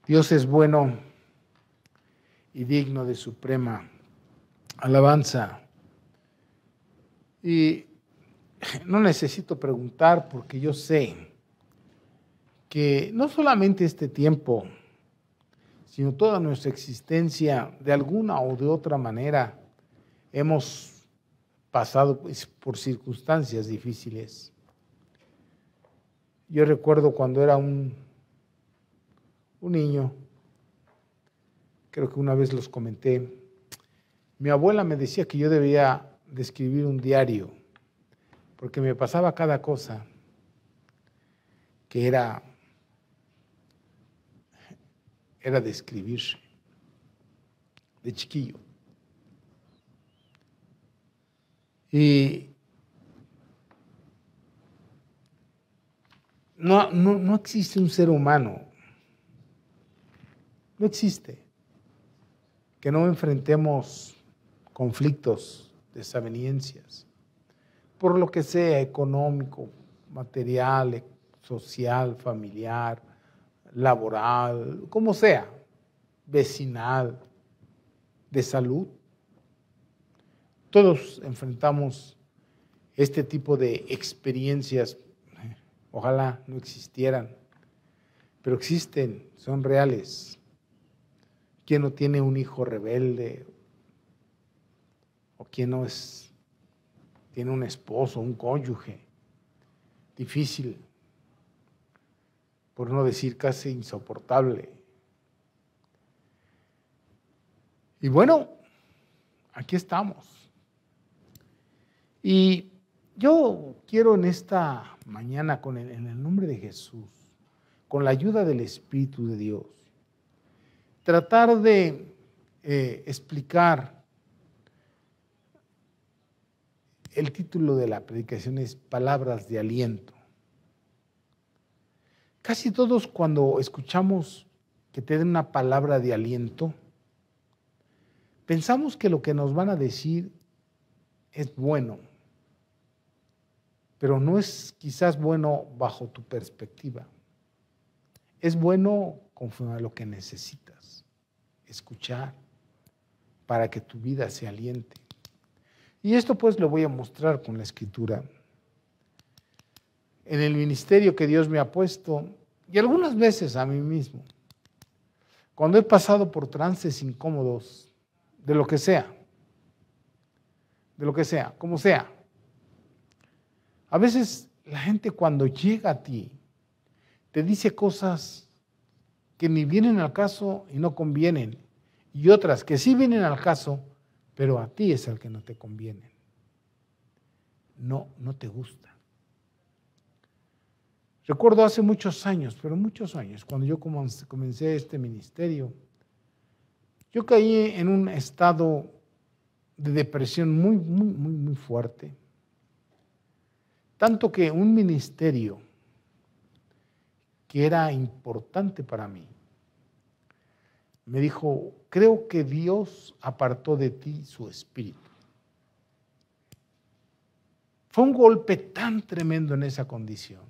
Dios es bueno y digno de suprema alabanza. Y no necesito preguntar porque yo sé que no solamente este tiempo, sino toda nuestra existencia, de alguna o de otra manera, hemos pasado por circunstancias difíciles. Yo recuerdo cuando era un niño, creo que una vez los comenté, mi abuela me decía que yo debía de escribir un diario, porque me pasaba cada cosa que era de escribir, de chiquillo. Y no existe un ser humano, no existe, que no enfrentemos conflictos, desavenencias, por lo que sea, económico, material, social, familiar, laboral, como sea, vecinal, de salud. Todos enfrentamos este tipo de experiencias. Ojalá no existieran, pero existen, son reales. ¿Quién no tiene un hijo rebelde? ¿O quién no tiene un esposo, un cónyuge difícil, por no decir casi insoportable? Y bueno, aquí estamos. Y yo quiero en esta mañana, en el nombre de Jesús, con la ayuda del Espíritu de Dios, tratar de explicar. El título de la predicación es Palabras de Aliento. Casi todos cuando escuchamos que te den una palabra de aliento, pensamos que lo que nos van a decir es bueno, pero no es quizás bueno bajo tu perspectiva. Es bueno conforme a lo que necesitas escuchar para que tu vida se aliente. Y esto pues lo voy a mostrar con la Escritura. En el ministerio que Dios me ha puesto, y algunas veces a mí mismo, cuando he pasado por trances incómodos, de lo que sea, como sea. A veces la gente cuando llega a ti, te dice cosas que ni vienen al caso y no convienen, y otras que sí vienen al caso, pero a ti es el que no te conviene. No te gusta. Recuerdo hace muchos años, cuando yo comencé este ministerio, yo caí en un estado de depresión muy fuerte. Tanto que un ministerio que era importante para mí, me dijo, creo que Dios apartó de ti su espíritu. Fue un golpe tan tremendo en esa condición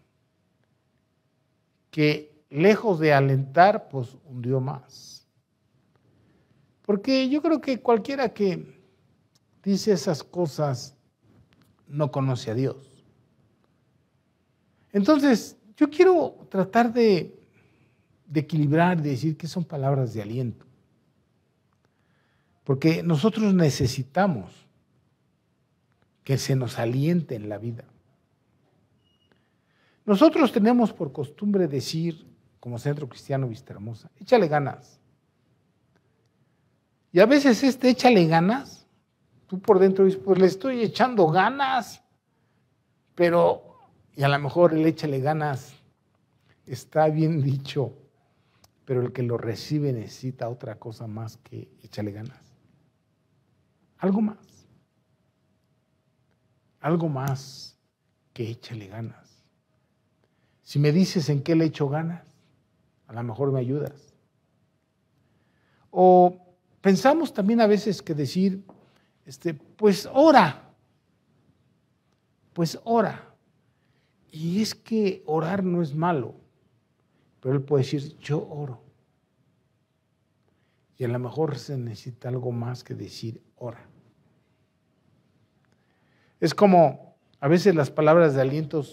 que lejos de alentar, pues hundió más. Porque yo creo que cualquiera que dice esas cosas no conoce a Dios. Entonces, yo quiero tratar de equilibrar, de decir que son palabras de aliento. Porque nosotros necesitamos que se nos aliente en la vida. Nosotros tenemos por costumbre decir, como Centro Cristiano Vistahermosa, échale ganas. Y a veces échale ganas, tú por dentro dices, pues le estoy echando ganas, pero, y a lo mejor el échale ganas está bien dicho, pero el que lo recibe necesita otra cosa más que échale ganas. Algo más que échale ganas. Si me dices en qué le echo ganas, a lo mejor me ayudas. O pensamos también a veces que decir, pues ora. Y es que orar no es malo, pero él puede decir, yo oro. Y a lo mejor se necesita algo más que decir ora. Es como a veces las palabras de aliento,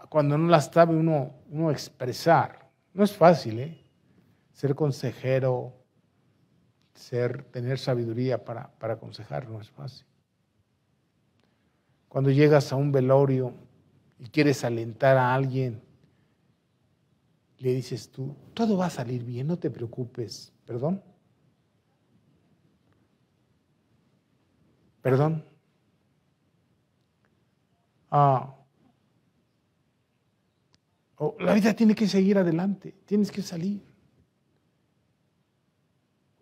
cuando no las sabe uno expresar. No es fácil, ser consejero, tener sabiduría para aconsejar, no es fácil. Cuando llegas a un velorio y quieres alentar a alguien, le dices tú, todo va a salir bien, no te preocupes. ¿Perdón? ¿Perdón? La vida tiene que seguir adelante, tienes que salir.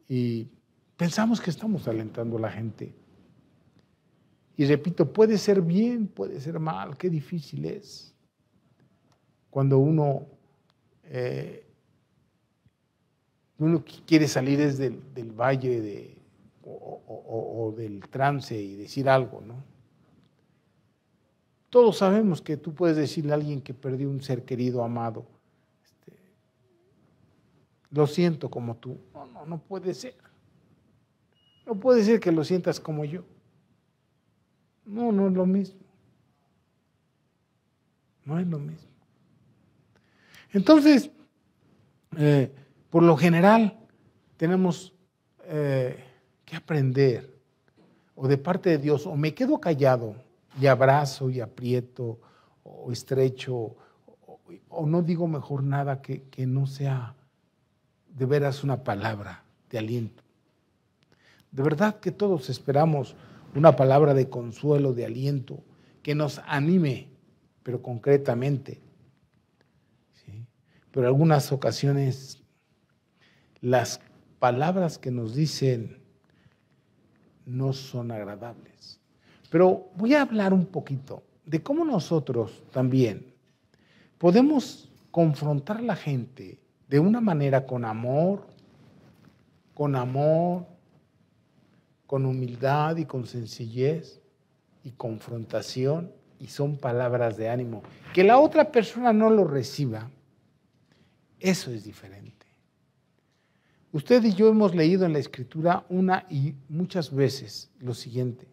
Y pensamos que estamos alentando a la gente. Y repito, puede ser bien, puede ser mal, qué difícil es. Cuando uno quiere salir desde del valle o del trance y decir algo, ¿no? Todos sabemos que tú puedes decirle a alguien que perdió un ser querido, amado, lo siento como tú. No puede ser. No puede ser que lo sientas como yo. No es lo mismo. No es lo mismo. Entonces, por lo general, tenemos que aprender, o de parte de Dios, o me quedo callado y abrazo y aprieto, o estrecho, o no digo mejor nada que no sea de veras una palabra de aliento. De verdad que todos esperamos una palabra de consuelo, de aliento, que nos anime, pero concretamente. ¿Sí? Pero en algunas ocasiones las palabras que nos dicen no son agradables. Pero voy a hablar un poquito de cómo nosotros también podemos confrontar a la gente de una manera con amor, con humildad y con sencillez y confrontación, y son palabras de ánimo. Que la otra persona no lo reciba, eso es diferente. Usted y yo hemos leído en la Escritura una y muchas veces lo siguiente,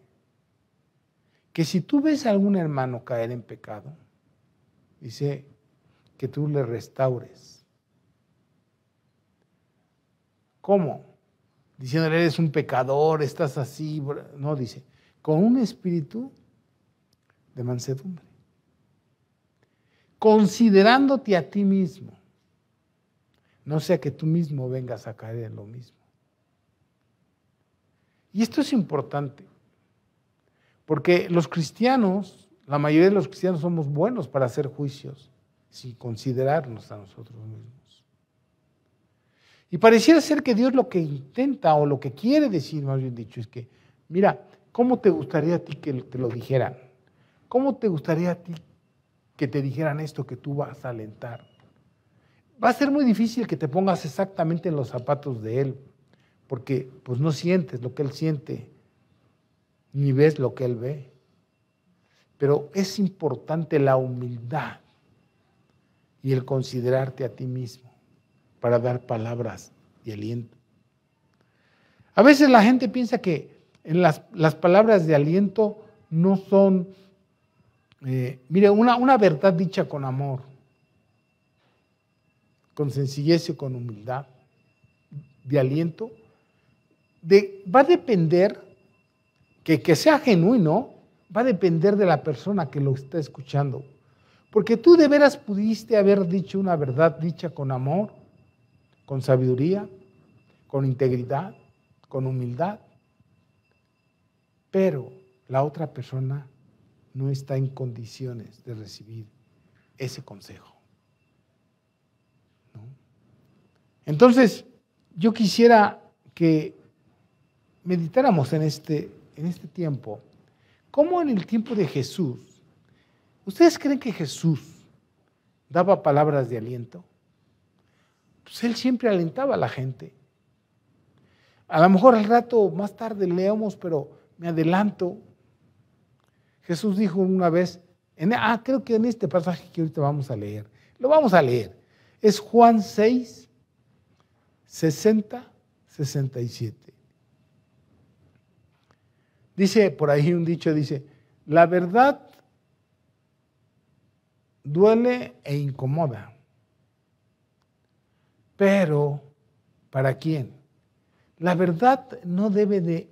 que si tú ves a algún hermano caer en pecado, dice que tú le restaures. ¿Cómo? Diciéndole, eres un pecador, estás así. No, dice, con un espíritu de mansedumbre, considerándote a ti mismo, no sea que tú mismo vengas a caer en lo mismo. Y esto es importante, porque los cristianos, la mayoría de los cristianos somos buenos para hacer juicios, sin considerarnos a nosotros mismos. Y pareciera ser que Dios lo que intenta, o lo que quiere decir, más bien dicho, es que, mira, ¿cómo te gustaría a ti que te lo dijeran? ¿Cómo te gustaría a ti que te dijeran esto que tú vas a alentar? Va a ser muy difícil que te pongas exactamente en los zapatos de Él, porque pues no sientes lo que Él siente, ni ves lo que Él ve. Pero es importante la humildad y el considerarte a ti mismo para dar palabras de aliento. A veces la gente piensa que en las palabras de aliento no son, mire, una verdad dicha con amor, con sencillez y con humildad, de aliento, va a depender, que sea genuino, va a depender de la persona que lo está escuchando. Porque tú de veras pudiste haber dicho una verdad dicha con amor, con sabiduría, con integridad, con humildad, pero la otra persona no está en condiciones de recibir ese consejo, ¿no? Entonces, yo quisiera que meditáramos en este tiempo, cómo en el tiempo de Jesús, ¿ustedes creen que Jesús daba palabras de aliento? Pues Él siempre alentaba a la gente. A lo mejor al rato, más tarde leemos, pero me adelanto. Jesús dijo una vez, creo que en este pasaje que ahorita vamos a leer, lo vamos a leer. Es Juan 6, 60, 67. Dice por ahí un dicho, dice, la verdad duele e incomoda, pero ¿para quién? La verdad no debe de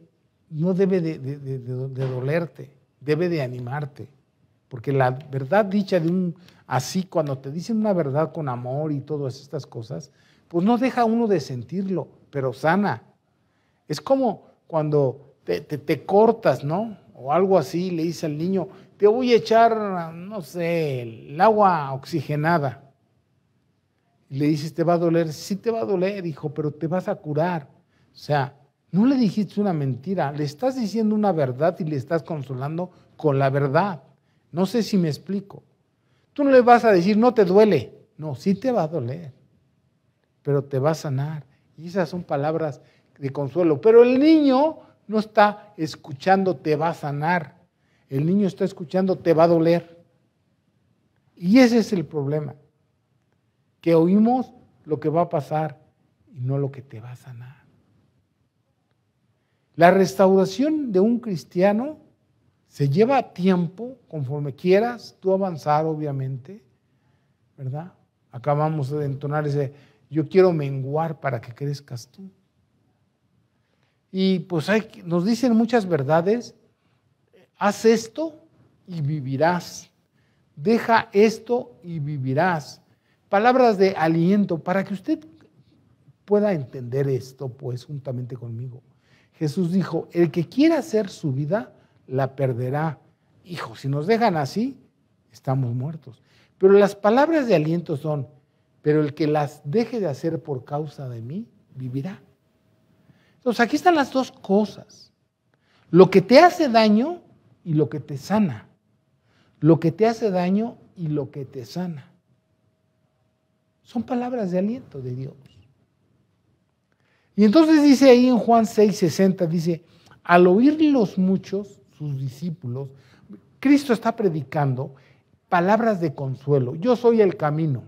dolerte, debe de animarte, porque la verdad dicha así, cuando te dicen una verdad con amor y todas estas cosas, pues no deja uno de sentirlo, pero sana. Es como cuando te cortas, ¿no? O algo así, le dice al niño, te voy a echar, no sé, el agua oxigenada. Y le dices, ¿te va a doler? Sí te va a doler, hijo, pero te vas a curar. O sea, no le dijiste una mentira, le estás diciendo una verdad y le estás consolando con la verdad. No sé si me explico. Tú no le vas a decir, no te duele. No, sí te va a doler, pero te va a sanar. Y esas son palabras de consuelo. Pero el niño no está escuchando, te va a sanar. El niño está escuchando, te va a doler. Y ese es el problema. Que oímos lo que va a pasar y no lo que te va a sanar. La restauración de un cristiano se lleva tiempo, conforme quieras tú avanzar, obviamente, ¿verdad? Acabamos de entonar ese, yo quiero menguar para que crezcas tú. Y pues nos dicen muchas verdades, haz esto y vivirás, deja esto y vivirás. Palabras de aliento para que usted pueda entender esto, pues, juntamente conmigo. Jesús dijo, el que quiera hacer su vida, la perderá. Hijo, si nos dejan así, estamos muertos. Pero las palabras de aliento son, pero el que las deje de hacer por causa de mí, vivirá. Entonces, aquí están las dos cosas. Lo que te hace daño y lo que te sana. Lo que te hace daño y lo que te sana. Son palabras de aliento de Dios. Y entonces dice ahí en Juan 6:60, dice, al oír los muchos, sus discípulos, Cristo está predicando palabras de consuelo. Yo soy el camino,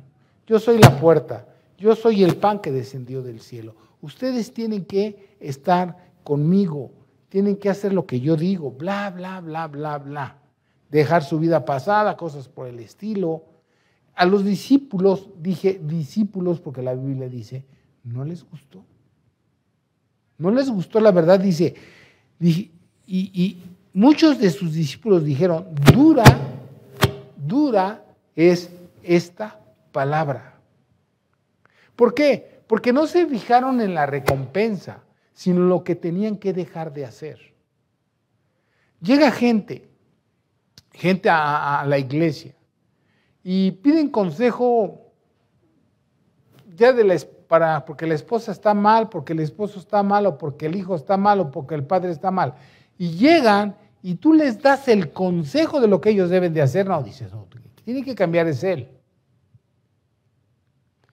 yo soy la puerta, yo soy el pan que descendió del cielo. Ustedes tienen que estar conmigo, tienen que hacer lo que yo digo, bla, bla, bla, bla, bla. Dejar su vida pasada, cosas por el estilo. A los discípulos, dije discípulos porque la Biblia dice, no les gustó. No les gustó la verdad, dice, y muchos de sus discípulos dijeron, dura es esta palabra. ¿Por qué? Porque no se fijaron en la recompensa, sino en lo que tenían que dejar de hacer. Llega gente a la iglesia y piden consejo ya porque la esposa está mal, porque el esposo está mal, o porque el hijo está mal, o porque el padre está mal. Y llegan y tú les das el consejo de lo que ellos deben de hacer. No, dices, no, tiene que cambiar es él.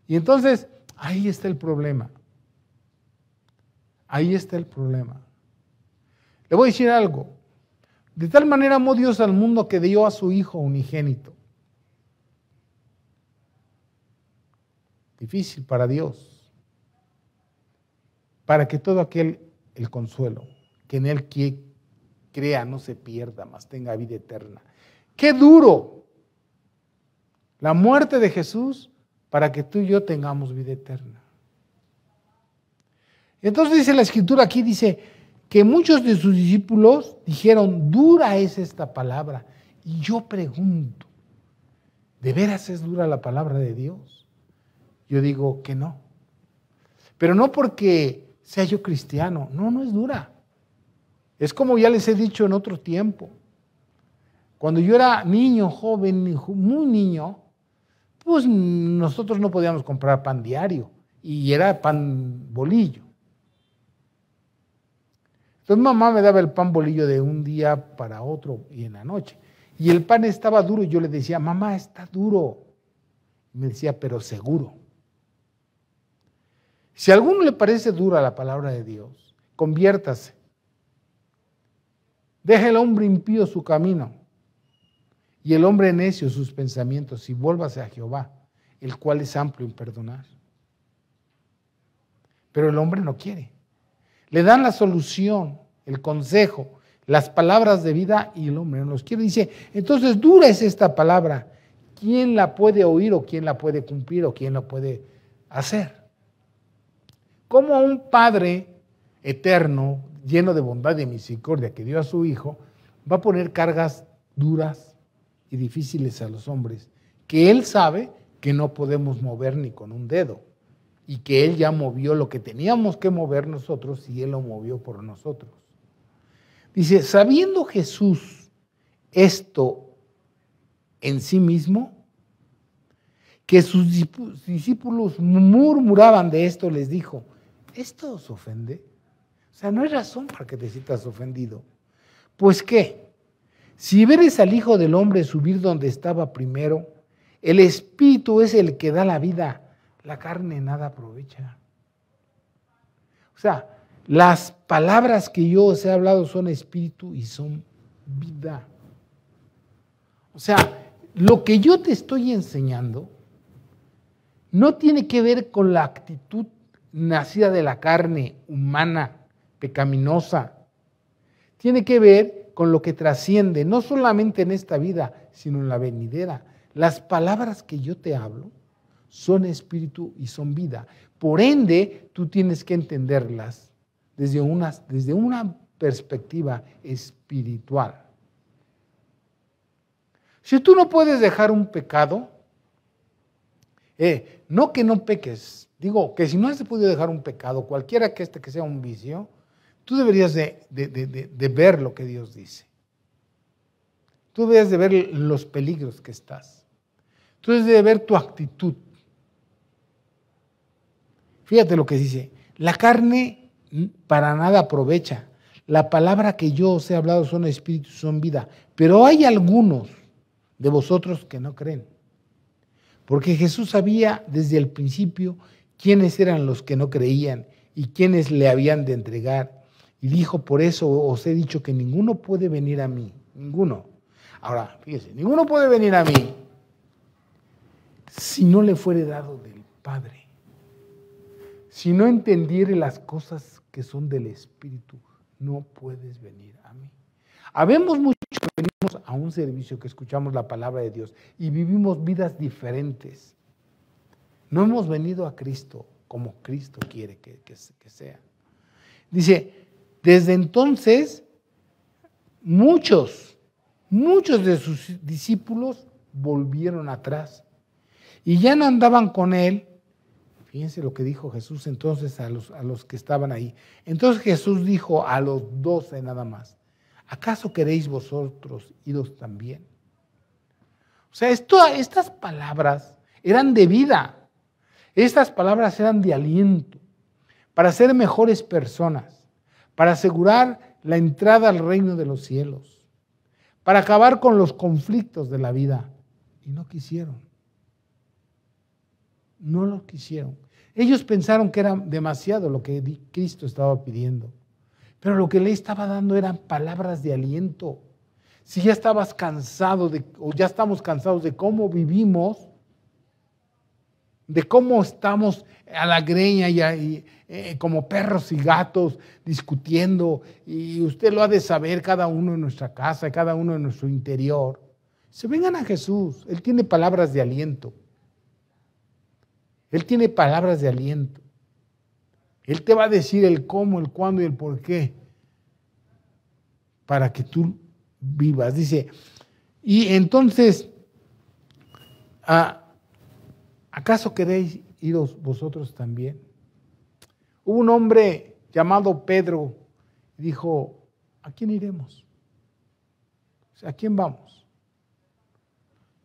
Y entonces, ahí está el problema. Ahí está el problema. Le voy a decir algo. De tal manera amó Dios al mundo que dio a su Hijo unigénito. Difícil para Dios. Para que todo aquel, el consuelo, que en Él crea no se pierda, mas tenga vida eterna. ¡Qué duro! La muerte de Jesús para que tú y yo tengamos vida eterna. Entonces dice la Escritura aquí, dice que muchos de sus discípulos dijeron, dura es esta palabra. Y yo pregunto, ¿de veras es dura la palabra de Dios? Yo digo que no. Pero no porque sea yo cristiano, no es dura. Es como ya les he dicho en otro tiempo. Cuando yo era niño, joven, muy niño, pues nosotros no podíamos comprar pan diario y era pan bolillo. Entonces mamá me daba el pan bolillo de un día para otro y en la noche. Y el pan estaba duro y yo le decía, mamá, está duro. Y me decía, pero seguro. Si a alguno le parece dura la palabra de Dios, conviértase. Deja el hombre impío su camino y el hombre necio sus pensamientos y vuélvase a Jehová, el cual es amplio en perdonar. Pero el hombre no quiere. Le dan la solución, el consejo, las palabras de vida y el hombre no los quiere. Dice, entonces dura es esta palabra. ¿Quién la puede oír o quién la puede cumplir o quién la puede hacer? Como un Padre eterno, lleno de bondad y misericordia que dio a su Hijo, va a poner cargas duras y difíciles a los hombres, que Él sabe que no podemos mover ni con un dedo, y que Él ya movió lo que teníamos que mover nosotros y Él lo movió por nosotros. Dice, sabiendo Jesús esto en sí mismo, que sus discípulos murmuraban de esto, les dijo, ¿esto os ofende? O sea, no hay razón para que te sientas ofendido. Pues qué, si veres al Hijo del Hombre subir donde estaba primero, el Espíritu es el que da la vida, la carne nada aprovecha. O sea, las palabras que yo os he hablado son espíritu y son vida. O sea, lo que yo te estoy enseñando no tiene que ver con la actitud nacida de la carne humana, pecaminosa. Tiene que ver con lo que trasciende, no solamente en esta vida, sino en la venidera. Las palabras que yo te hablo son espíritu y son vida. Por ende, tú tienes que entenderlas desde una perspectiva espiritual. Si tú no puedes dejar un pecado, no que no peques, digo que si no has podido dejar un pecado, cualquiera que sea un vicio, tú deberías de ver lo que Dios dice. Tú deberías de ver los peligros que estás. Tú debes de ver tu actitud. Fíjate lo que dice, la carne para nada aprovecha. La palabra que yo os he hablado son espíritu, son vida. Pero hay algunos de vosotros que no creen. Porque Jesús sabía desde el principio quiénes eran los que no creían y quiénes le habían de entregar. Y dijo, por eso os he dicho que ninguno puede venir a mí. Ninguno. Ahora, fíjese, ninguno puede venir a mí si no le fuere dado del Padre. Si no entendiere las cosas que son del Espíritu, no puedes venir a mí. Habemos muchos que venimos a un servicio, que escuchamos la palabra de Dios y vivimos vidas diferentes. No hemos venido a Cristo como Cristo quiere que sea. Dice, desde entonces, muchos de sus discípulos volvieron atrás y ya no andaban con Él. Fíjense lo que dijo Jesús entonces a los que estaban ahí. Entonces Jesús dijo a los 12 nada más, ¿acaso queréis vosotros iros también? O sea, estas palabras eran de vida, estas palabras eran de aliento, para ser mejores personas, para asegurar la entrada al reino de los cielos, para acabar con los conflictos de la vida. Y no quisieron. No lo quisieron. Ellos pensaron que era demasiado lo que Cristo estaba pidiendo, pero lo que le estaba dando eran palabras de aliento. Si ya estabas cansado o ya estamos cansados de cómo vivimos, de cómo estamos a la greña y como perros y gatos discutiendo, y usted lo ha de saber, cada uno en nuestra casa, cada uno en nuestro interior, se vengan a Jesús. Él tiene palabras de aliento. Él tiene palabras de aliento. Él te va a decir el cómo, el cuándo y el por qué para que tú vivas. Dice, y entonces, ¿acaso queréis iros vosotros también? Hubo un hombre llamado Pedro y dijo, ¿a quién iremos? ¿A quién vamos?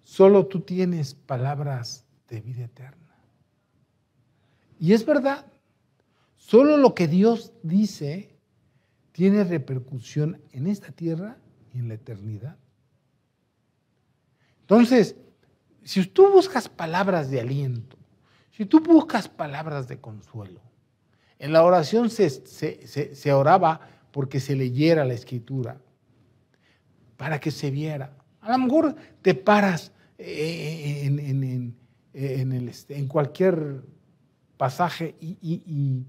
Solo tú tienes palabras de vida eterna. Y es verdad, solo lo que Dios dice tiene repercusión en esta tierra y en la eternidad. Entonces, si tú buscas palabras de aliento, si tú buscas palabras de consuelo, en la oración se oraba porque se leyera la Escritura, para que se viera. A lo mejor te paras en cualquier pasaje y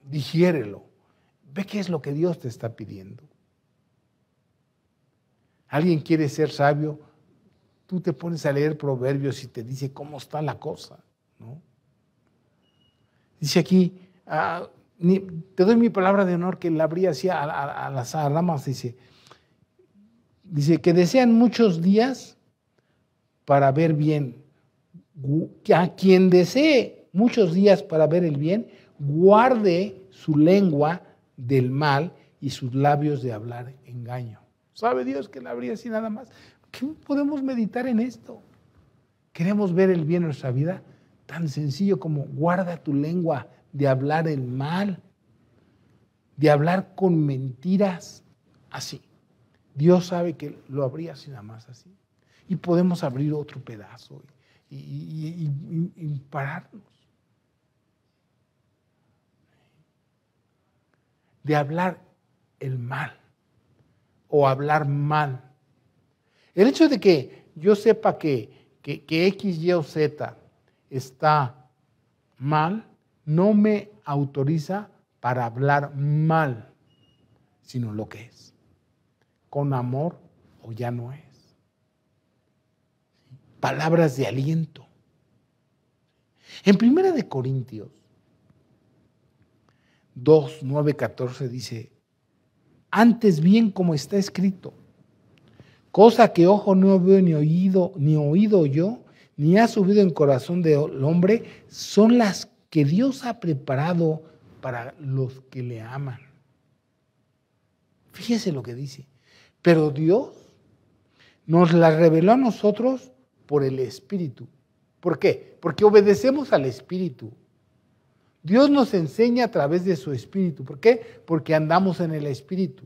digiérelo. Ve qué es lo que Dios te está pidiendo. Alguien quiere ser sabio, tú te pones a leer Proverbios y te dice cómo está la cosa, ¿no? Dice aquí, te doy mi palabra de honor, que la abría así a las ramas, dice que desean muchos días para ver bien. A quien desee muchos días para ver el bien, guarde su lengua del mal y sus labios de hablar engaño. ¿Sabe Dios que la abría así nada más? ¿Qué podemos meditar en esto? ¿Queremos ver el bien en nuestra vida? Tan sencillo como guarda tu lengua de hablar el mal, de hablar con mentiras, así. Dios sabe que lo abría así nada más así. Y podemos abrir otro pedazo y pararnos. De hablar el mal o hablar mal. El hecho de que yo sepa que X, Y o Z está mal, no me autoriza para hablar mal, sino lo que es. Con amor o ya no es. Palabras de aliento. En 1 de Corintios 2, 9, 14 dice, antes bien como está escrito, cosa que ojo no veo ni oído yo, ni ha subido en corazón del hombre, son las que Dios ha preparado para los que le aman. Fíjese lo que dice. Pero Dios nos las reveló a nosotros por el Espíritu. ¿Por qué? Porque obedecemos al Espíritu. Dios nos enseña a través de su Espíritu. ¿Por qué? Porque andamos en el Espíritu.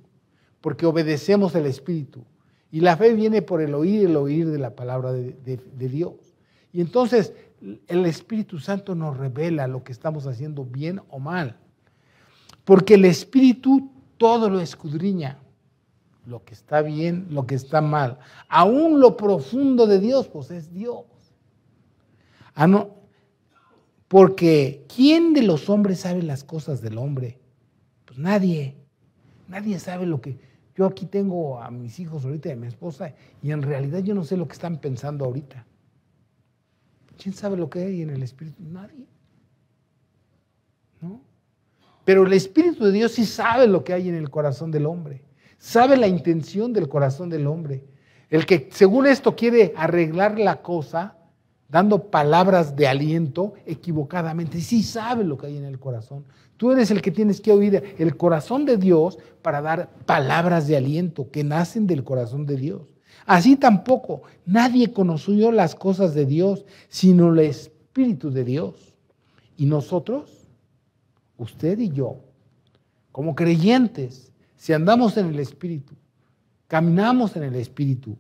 Porque obedecemos al Espíritu. Y la fe viene por el oír de la palabra de Dios. Y entonces el Espíritu Santo nos revela lo que estamos haciendo bien o mal. Porque el Espíritu todo lo escudriña. Lo que está bien, lo que está mal. Aún lo profundo de Dios, pues es Dios. Porque ¿quién de los hombres sabe las cosas del hombre? Pues nadie. Nadie sabe lo que... Yo aquí tengo a mis hijos ahorita y a mi esposa y en realidad yo no sé lo que están pensando ahorita. ¿Quién sabe lo que hay en el Espíritu? Nadie. ¿No? Pero el Espíritu de Dios sí sabe lo que hay en el corazón del hombre. Sabe la intención del corazón del hombre. El que según esto quiere arreglar la cosa, dando palabras de aliento equivocadamente, sí sabe lo que hay en el corazón. Tú eres el que tienes que oír el corazón de Dios para dar palabras de aliento que nacen del corazón de Dios. Así tampoco nadie conoció las cosas de Dios, sino el Espíritu de Dios. Y nosotros, usted y yo, como creyentes, si andamos en el Espíritu, caminamos en el Espíritu,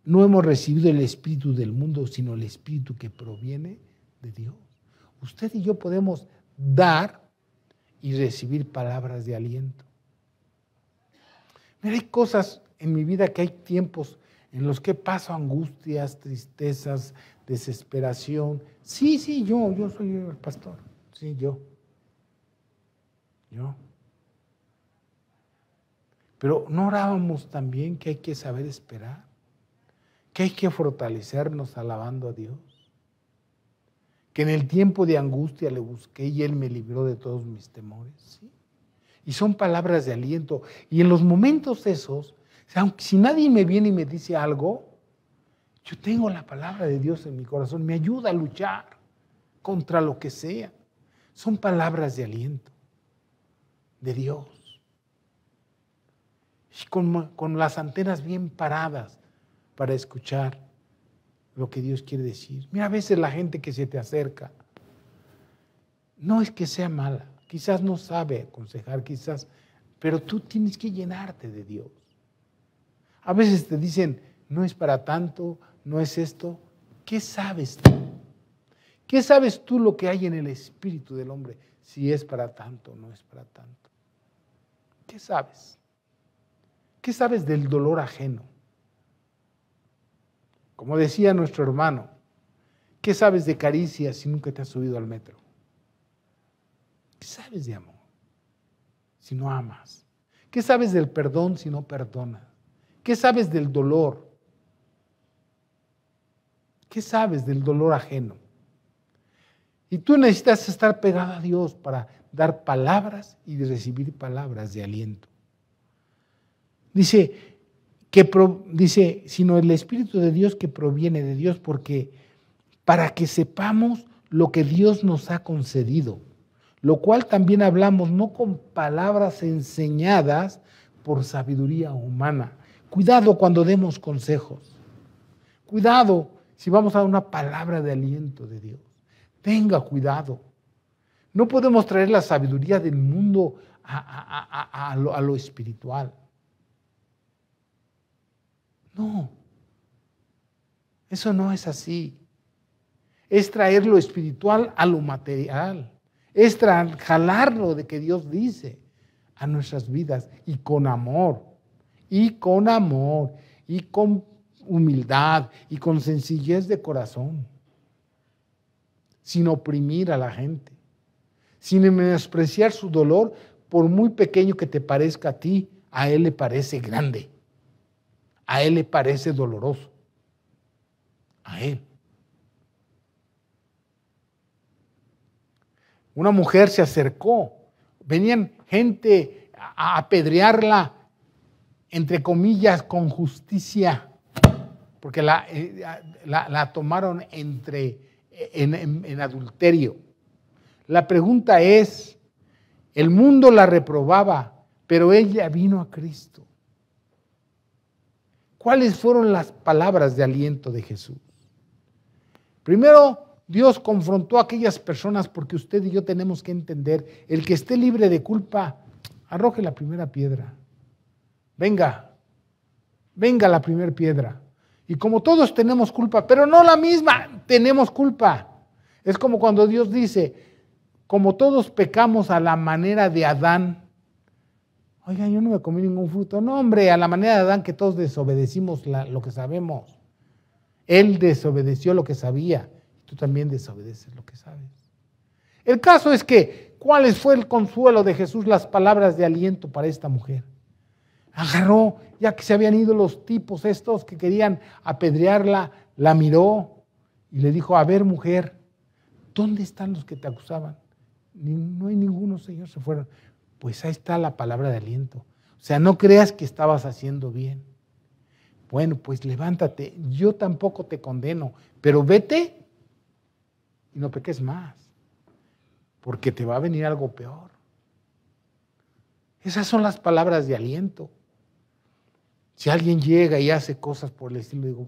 no hemos recibido el Espíritu del mundo, sino el Espíritu que proviene de Dios. Usted y yo podemos dar y recibir palabras de aliento. Mira, hay cosas en mi vida que hay tiempos en los que paso angustias, tristezas, desesperación. Sí, yo soy el pastor. Sí, yo. Pero ¿no orábamos también que hay que saber esperar? Que hay que fortalecernos alabando a Dios. Que en el tiempo de angustia le busqué y Él me libró de todos mis temores. ¿Sí? Y son palabras de aliento. Y en los momentos esos, aunque si nadie me viene y me dice algo, yo tengo la palabra de Dios en mi corazón. Me ayuda a luchar contra lo que sea. Son palabras de aliento de Dios. Y con las antenas bien paradas para escuchar lo que Dios quiere decir. Mira, a veces la gente que se te acerca, no es que sea mala, quizás no sabe aconsejar, pero tú tienes que llenarte de Dios. A veces te dicen, no es para tanto, no es esto. ¿Qué sabes tú? ¿Qué sabes tú lo que hay en el espíritu del hombre? Si es para tanto o no es para tanto. ¿Qué sabes? ¿Qué sabes del dolor ajeno? Como decía nuestro hermano, ¿qué sabes de caricias si nunca te has subido al metro? ¿Qué sabes de amor? si no amas? ¿Qué sabes del perdón si no perdonas? ¿Qué sabes del dolor? ¿Qué sabes del dolor ajeno? Y tú necesitas estar pegado a Dios para dar palabras y recibir palabras de aliento. Dice, sino el Espíritu de Dios que proviene de Dios, porque para que sepamos lo que Dios nos ha concedido, lo cual también hablamos no con palabras enseñadas por sabiduría humana. Cuidado cuando demos consejos. Cuidado si vamos a dar una palabra de aliento de Dios. Tenga cuidado. No podemos traer la sabiduría del mundo a lo espiritual. No, eso no es así. Es traer lo espiritual a lo material. Es jalarlo de que Dios dice a nuestras vidas y con amor, y con amor, y con humildad, y con sencillez de corazón, sin oprimir a la gente, sin menospreciar su dolor, por muy pequeño que te parezca a ti, a Él le parece grande, a Él le parece doloroso, a Él. Una mujer se acercó, venían gente a apedrearla, entre comillas, con justicia, porque la tomaron en adulterio. La pregunta es, el mundo la reprobaba, pero ella vino a Cristo. ¿Cuáles fueron las palabras de aliento de Jesús? Primero, Dios confrontó a aquellas personas porque usted y yo tenemos que entender, el que esté libre de culpa, arroje la primera piedra. Venga la primera piedra. Y como todos tenemos culpa, pero no la misma, tenemos culpa. Es como cuando Dios dice, como todos pecamos a la manera de Adán. Oiga, yo no me comí ningún fruto. No, hombre, a la manera de Adán que todos desobedecimos lo que sabemos. Él desobedeció lo que sabía. Tú también desobedeces lo que sabes. El caso es que, ¿cuál fue el consuelo de Jesús? Las palabras de aliento para esta mujer. Agarró, ya que se habían ido los tipos estos que querían apedrearla, la miró y le dijo, a ver, mujer, ¿dónde están los que te acusaban? No hay ninguno, Señor, se fueron. Pues ahí está la palabra de aliento. O sea, no creas que estabas haciendo bien. Bueno, pues levántate, yo tampoco te condeno, pero vete y no peques más, porque te va a venir algo peor. Esas son las palabras de aliento. Si alguien llega y hace cosas por el estilo,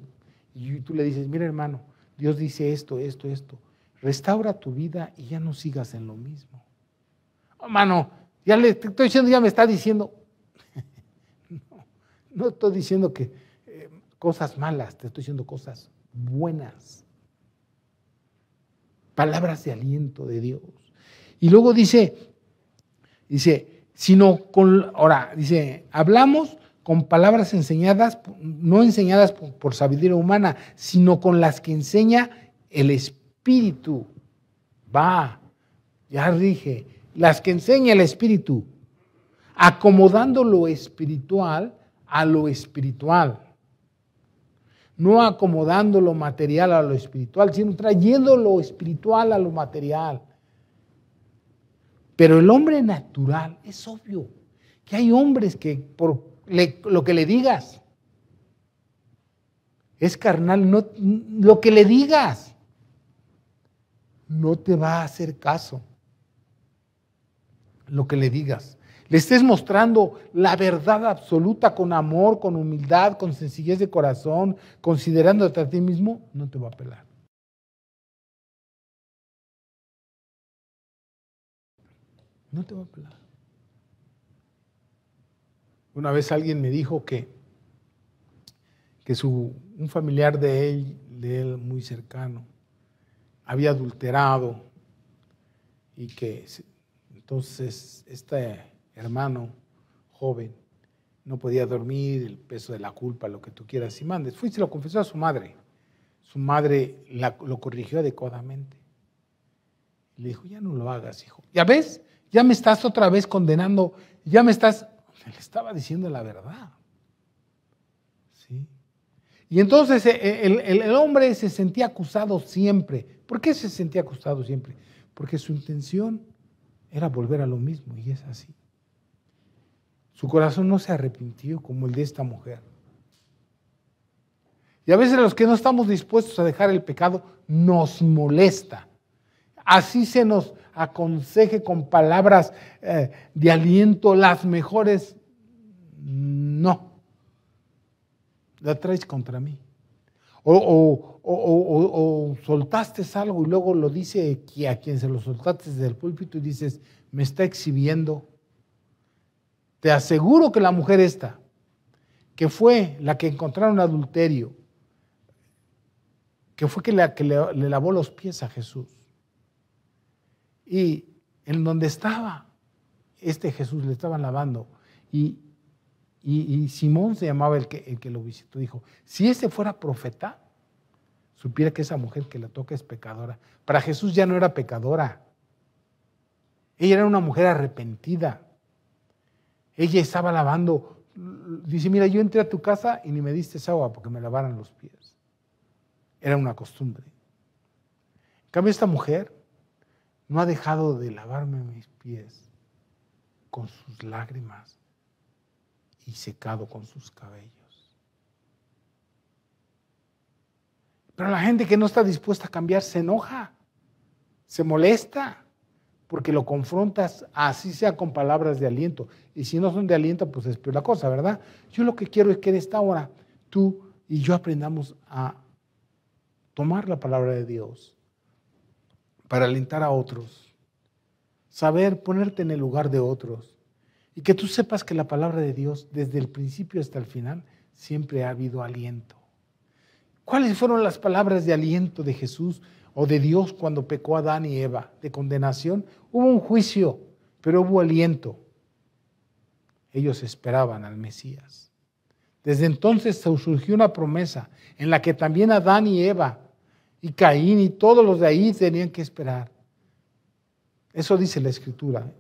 y tú le dices, mira hermano, Dios dice esto, restaura tu vida y ya no sigas en lo mismo. Hermano, ya le estoy diciendo, ya me está diciendo, no estoy diciendo que cosas malas, te estoy diciendo cosas buenas. Palabras de aliento de Dios. Y luego dice, hablamos con palabras enseñadas, no enseñadas por sabiduría humana, sino con las que enseña el Espíritu. Ya dije, las que enseña el Espíritu, acomodando lo espiritual a lo espiritual. No acomodando lo material a lo espiritual, sino trayendo lo espiritual a lo material. Pero el hombre natural, es obvio que hay hombres que por lo que le digas es carnal, no, lo que le digas no te va a hacer caso. Lo que le digas. Le estés mostrando la verdad absoluta con amor, con humildad, con sencillez de corazón, considerándote a ti mismo, no te va a pelar. No te va a pelar. Una vez alguien me dijo que un familiar de él muy cercano había adulterado y que entonces este hermano joven no podía dormir, el peso de la culpa, lo que tú quieras y mandes. Fue y se lo confesó a su madre. Su madre lo corrigió adecuadamente. Y le dijo, ya no lo hagas, hijo. ¿Ya ves? Ya me estás otra vez condenando, ya me estás... Le estaba diciendo la verdad. ¿Sí? Y entonces el hombre se sentía acusado siempre. ¿Por qué se sentía acusado siempre? Porque su intención era volver a lo mismo, y es así. Su corazón no se arrepintió como el de esta mujer. Y a veces los que no estamos dispuestos a dejar el pecado nos molesta. Así se nos aconseje con palabras de aliento, las mejores, no. La traes contra mí. O soltaste algo y luego lo dice a quien se lo soltaste desde el púlpito y dices, me está exhibiendo. Te aseguro que la mujer esta, que fue la que encontraron adulterio, que fue la que le lavó los pies a Jesús, y en donde estaba Jesús le estaban lavando, y Simón se llamaba el que lo visitó, dijo, si ese fuera profeta, supiera que esa mujer que le toca es pecadora. Para Jesús ya no era pecadora, ella era una mujer arrepentida. Ella estaba lavando, dice, mira, yo entré a tu casa y ni me diste agua porque me lavaran los pies. Era una costumbre. En cambio, esta mujer no ha dejado de lavarme mis pies con sus lágrimas y secado con sus cabellos. Pero la gente que no está dispuesta a cambiar se enoja, se molesta, porque lo confrontas, así sea con palabras de aliento. Y si no son de aliento, pues es peor la cosa, ¿verdad? Yo lo que quiero es que en esta hora tú y yo aprendamos a tomar la palabra de Dios para alentar a otros, saber ponerte en el lugar de otros, y que tú sepas que la palabra de Dios, desde el principio hasta el final, siempre ha habido aliento. ¿Cuáles fueron las palabras de aliento de Jesús o de Dios cuando pecó Adán y Eva? De condenación. Hubo un juicio, pero hubo aliento. Ellos esperaban al Mesías. Desde entonces surgió una promesa en la que también Adán y Eva y Caín y todos los de ahí tenían que esperar. Eso dice la Escritura.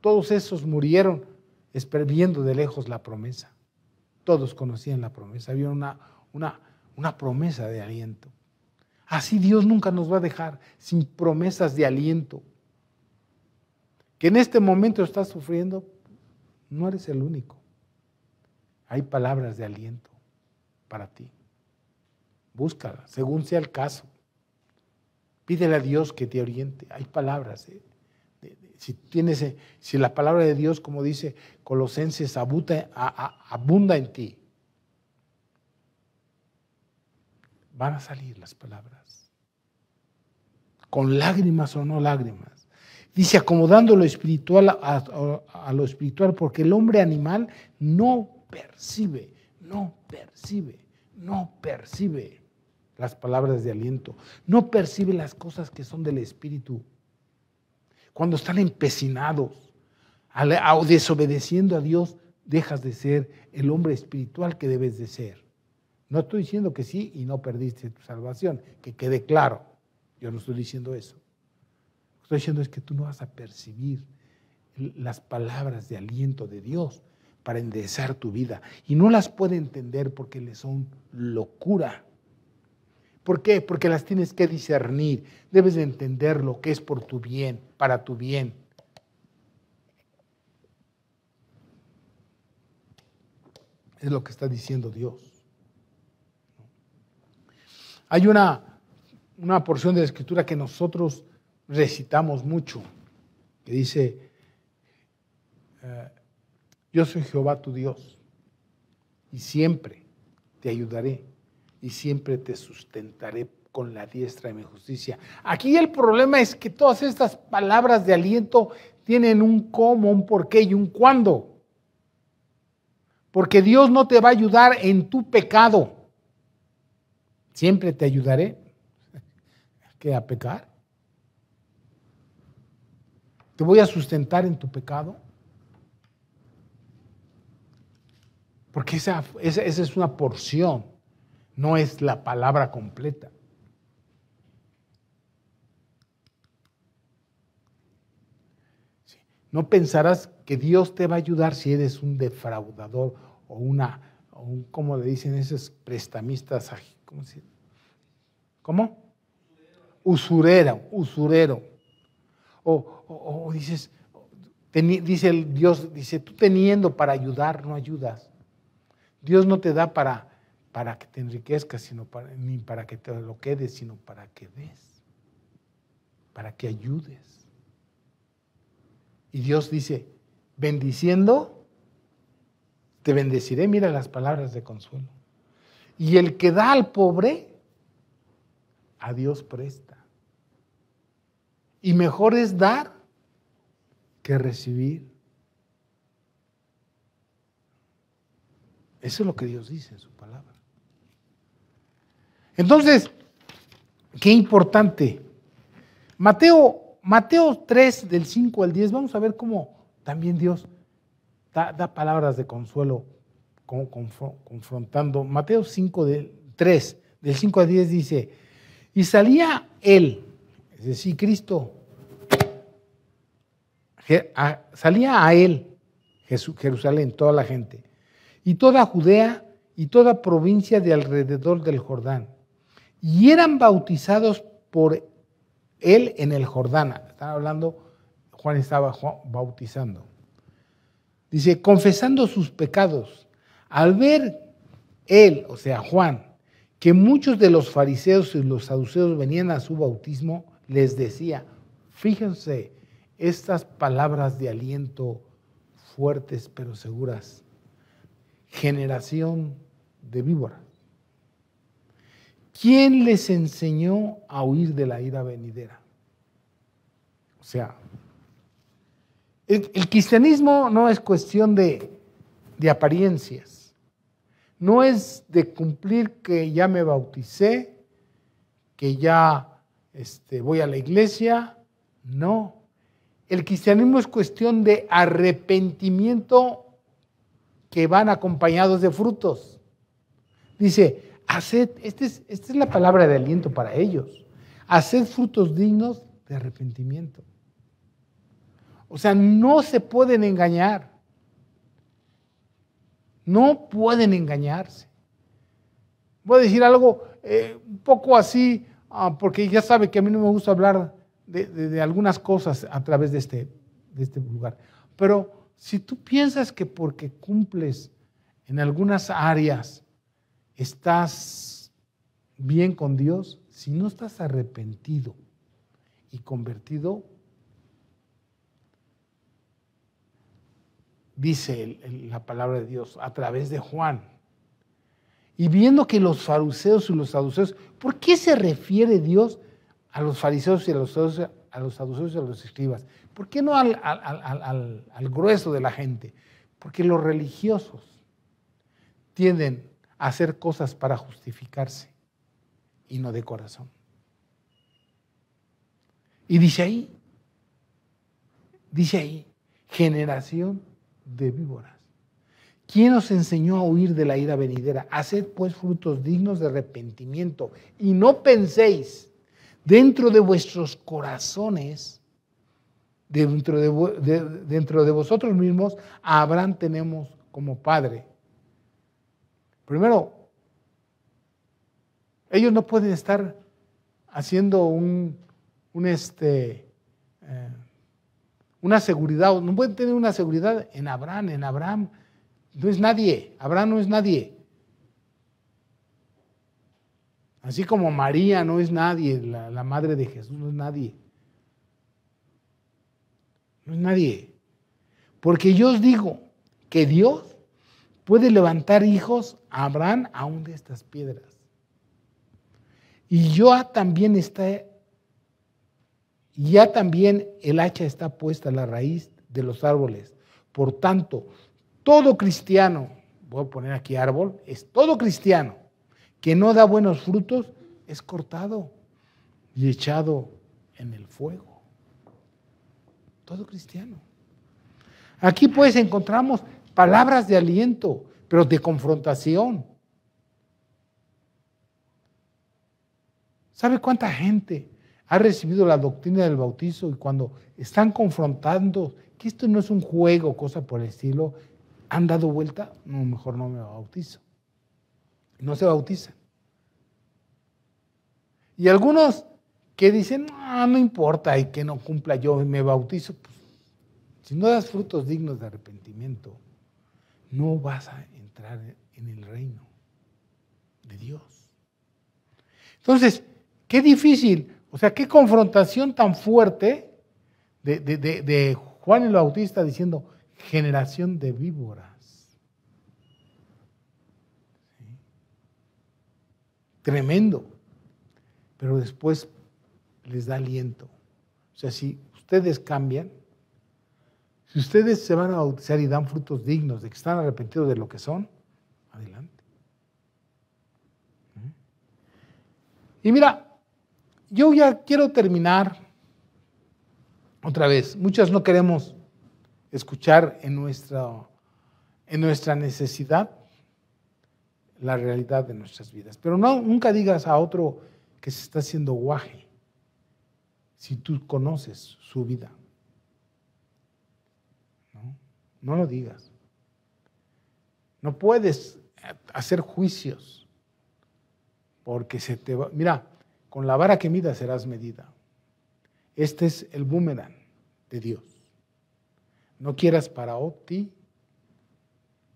Todos esos murieron viendo de lejos la promesa. Todos conocían la promesa. Había una promesa de aliento. Así Dios nunca nos va a dejar sin promesas de aliento. Que en este momento estás sufriendo, no eres el único. Hay palabras de aliento para ti. Búscalas, según sea el caso. Pídele a Dios que te oriente. Hay palabras. Si la palabra de Dios, como dice Colosenses, abunda en ti, van a salir las palabras. Con lágrimas o no lágrimas. Dice, acomodando lo espiritual a lo espiritual, porque el hombre animal no percibe las palabras de aliento, no percibe las cosas que son del espíritu. Cuando están empecinados, desobedeciendo a Dios, dejas de ser el hombre espiritual que debes de ser. No estoy diciendo que sí y no perdiste tu salvación, que quede claro. Yo no estoy diciendo eso. Lo que estoy diciendo es que tú no vas a percibir las palabras de aliento de Dios para enderezar tu vida. Y no las puede entender porque le son locura. ¿Por qué? Porque las tienes que discernir. Debes de entender lo que es por tu bien, para tu bien. Es lo que está diciendo Dios. Hay una porción de la Escritura que nosotros recitamos mucho, que dice, yo soy Jehová tu Dios, y siempre te ayudaré, y siempre te sustentaré con la diestra de mi justicia. Aquí el problema es que todas estas palabras de aliento tienen un cómo, un porqué y un cuándo. Porque Dios no te va a ayudar en tu pecado. Siempre te ayudaré. ¿Qué? ¿A pecar? ¿Te voy a sustentar en tu pecado? Porque esa es una porción, no es la palabra completa. No pensarás que Dios te va a ayudar si eres un defraudador o un, ¿cómo le dicen esos prestamistas? ¿Cómo se dice? ¿Cómo? Usurero. O dices, dice el Dios, dice, tú teniendo para ayudar, no ayudas. Dios no te da para que te enriquezcas, ni para que te lo quedes, sino para que des, para que ayudes. Y Dios dice, bendiciendo, te bendeciré. Mira las palabras de consuelo. Y el que da al pobre, a Dios presta. Y mejor es dar que recibir. Eso es lo que Dios dice en su palabra. Entonces, qué importante. Mateo 3, del 5 al 10, vamos a ver cómo también Dios da palabras de consuelo confrontando. Mateo 3, del 5 al 10 dice, y salía él, es decir, Cristo, salía a él, Jerusalén, toda la gente, y toda Judea y toda provincia de alrededor del Jordán, y eran bautizados por él en el Jordán. Están hablando, Juan estaba bautizando. Dice, confesando sus pecados. Al ver él, o sea, Juan, que muchos de los fariseos y los saduceos venían a su bautismo, les decía, fíjense, estas palabras de aliento fuertes pero seguras. Generación de víboras. ¿Quién les enseñó a huir de la ira venidera? O sea, el cristianismo no es cuestión de apariencias. No es de cumplir que ya me bauticé, que ya voy a la iglesia. No. El cristianismo es cuestión de arrepentimiento que van acompañados de frutos. Dice, haced, esta es la palabra de aliento para ellos. Haced frutos dignos de arrepentimiento. O sea, no se pueden engañar. No pueden engañarse. Voy a decir algo un poco así, porque ya sabe que a mí no me gusta hablar de algunas cosas a través de este lugar. Pero si tú piensas que porque cumples en algunas áreas estás bien con Dios, si no estás arrepentido y convertido, dice la palabra de Dios a través de Juan, y viendo que los fariseos y los saduceos, ¿por qué se refiere Dios a los fariseos y a los saduceos y a los escribas? ¿Por qué no al grueso de la gente? Porque los religiosos tienden a hacer cosas para justificarse y no de corazón. Y dice ahí, generación de víboras. ¿Quién os enseñó a huir de la ira venidera? Haced pues frutos dignos de arrepentimiento y no penséis dentro de vuestros corazones, dentro de vosotros mismos, a Abraham tenemos como padre. Primero, ellos no pueden estar haciendo una seguridad, no pueden tener una seguridad en Abraham. En Abraham no es nadie, Abraham no es nadie. Así como María no es nadie, la madre de Jesús no es nadie. No es nadie. Porque yo os digo que Dios puede levantar hijos a Abraham aún de estas piedras. Y ya también el hacha está puesta a la raíz de los árboles. Por tanto, todo cristiano, voy a poner aquí árbol, es todo cristiano que no da buenos frutos, es cortado y echado en el fuego. Todo cristiano. Aquí pues encontramos palabras de aliento, pero de confrontación. ¿Sabe cuánta gente ha recibido la doctrina del bautizo y cuando están confrontando que esto no es un juego, cosa por el estilo, han dado vuelta, no, mejor no me bautizo. No se bautizan. Y algunos que dicen, no importa y que no cumpla yo, me bautizo. Pues, si no das frutos dignos de arrepentimiento, no vas a entrar en el reino de Dios. Entonces, qué difícil, o sea, qué confrontación tan fuerte de Juan el Bautista diciendo, generación de víboras. ¿Sí? Tremendo. Pero después les da aliento. O sea, si ustedes cambian, si ustedes se van a bautizar y dan frutos dignos de que están arrepentidos de lo que son, adelante. Y mira, yo ya quiero terminar otra vez. Muchos no queremos escuchar en nuestra necesidad la realidad de nuestras vidas. Pero nunca digas a otro que se está haciendo guaje si tú conoces su vida. No lo digas. No puedes hacer juicios porque se te va. Mira, con la vara que midas serás medida. Este es el boomerang de Dios. No quieras para ti,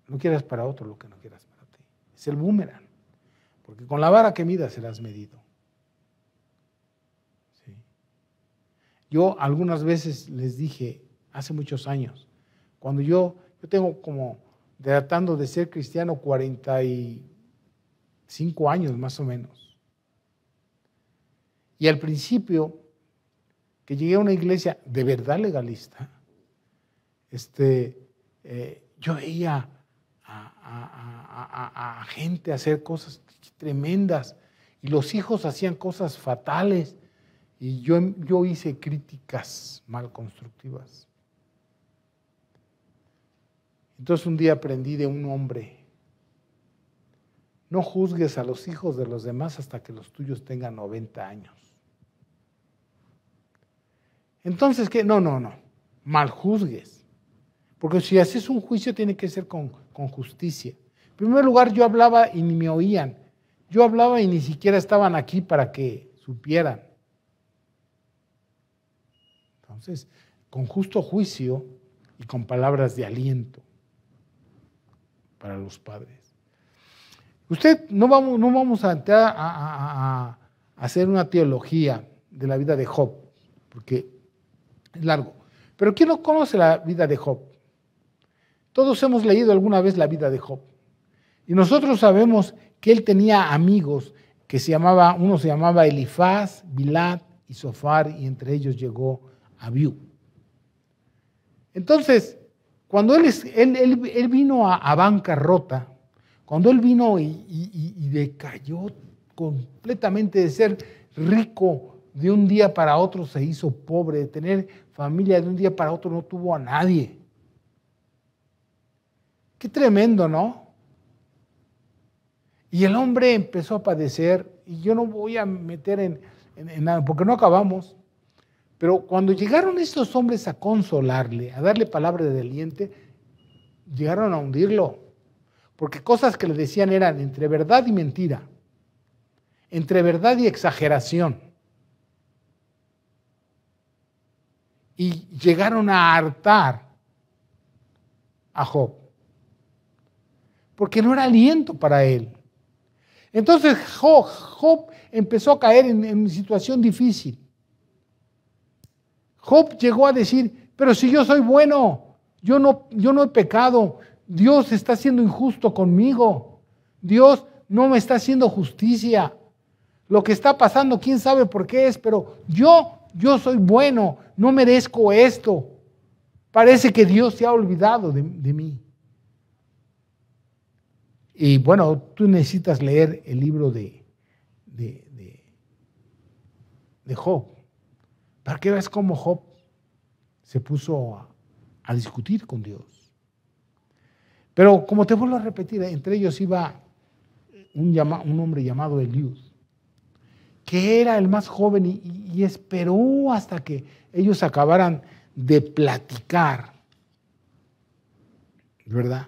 no quieras para otro lo que no quieras para ti. Es el boomerang. Porque con la vara que midas serás medido. ¿Sí? Yo algunas veces les dije, hace muchos años, cuando yo tengo como, tratando de ser cristiano, 45 años más o menos. Y al principio, que llegué a una iglesia de verdad legalista, yo veía a gente hacer cosas tremendas y los hijos hacían cosas fatales y yo hice críticas mal constructivas. Entonces un día aprendí de un hombre: no juzgues a los hijos de los demás hasta que los tuyos tengan 90 años. Entonces, ¿qué? No, mal juzgues. Porque si haces un juicio tiene que ser con justicia. En primer lugar, yo hablaba y ni me oían. Yo hablaba y ni siquiera estaban aquí para que supieran. Entonces, con justo juicio y con palabras de aliento para los padres. No vamos a entrar a hacer una teología de la vida de Job, porque es largo. Pero ¿quién no conoce la vida de Job? Todos hemos leído alguna vez la vida de Job. Y nosotros sabemos que él tenía amigos que uno se llamaba Elifaz, Bilad y Zofar, y entre ellos llegó Abiú. Entonces, cuando él vino a bancarrota, cuando él vino y decayó completamente de ser rico, de un día para otro se hizo pobre, de tener familia de un día para otro no tuvo a nadie. Qué tremendo, ¿no? Y el hombre empezó a padecer, y yo no voy a meter en nada, porque no acabamos. Pero cuando llegaron estos hombres a consolarle, a darle palabra de aliento, llegaron a hundirlo. Porque cosas que le decían eran entre verdad y mentira, entre verdad y exageración. Y llegaron a hartar a Job, porque no era aliento para él. Entonces Job empezó a caer en una situación difícil. Job llegó a decir: pero si yo soy bueno, yo no he pecado, Dios está siendo injusto conmigo, Dios no me está haciendo justicia, lo que está pasando quién sabe por qué es, pero yo soy bueno, no merezco esto, parece que Dios se ha olvidado de mí. Y bueno, tú necesitas leer el libro de Job, para que veas cómo Job se puso a discutir con Dios. Pero como te vuelvo a repetir, entre ellos iba un hombre llamado Eliud, que era el más joven y esperó hasta que ellos acabaran de platicar ¿verdad?